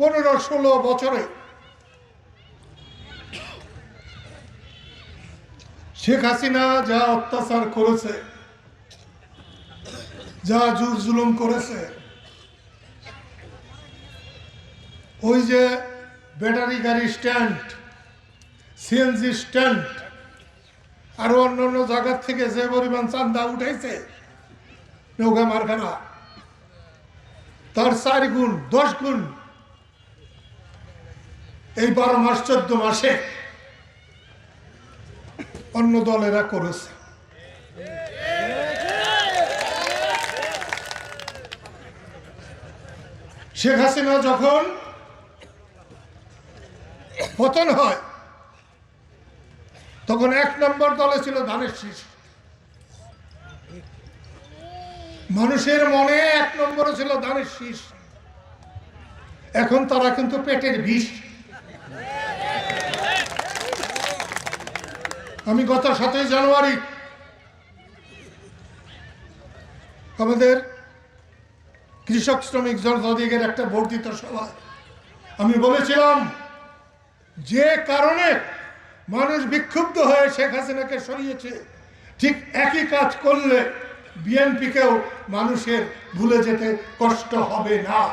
15-16 বছরে শেখ হাসিনা যা অত্যাচার করেছে, যা জুর জুলুম করেছে, ওই যে ব্যাটারি গাড়ি স্ট্যান্ড, সিএনজি স্ট্যান্ড, আরো অন্যান্য জায়গার থেকে যে পরিমাণ চান্দা উঠাইছে নৌকা মারখানা, তার 4 গুণ 10 গুণ এই 12 মাস 14 মাসে অন্য দলেরা করেছে। শেখ হাসিনা যখন পতন হয় তখন 1 নম্বর দলে ছিল ধানের শীষ। মানুষের মনে 1 নম্বরে ছিল ধানের শীষ। এখন তারা কিন্তু পেটের বিষ। আমি গত 7 জানুয়ারি আমাদের কৃষক শ্রমিক জনতাধিকার একটা বর্ধিত সভায় আমি বলেছিলাম, যে কারণে মানুষ বিক্ষুব্ধ হয়ে শেখ হাসিনাকে সরিয়েছে, ঠিক একই কাজ করলে বিএনপিকেও মানুষের ভুলে যেতে কষ্ট হবে না।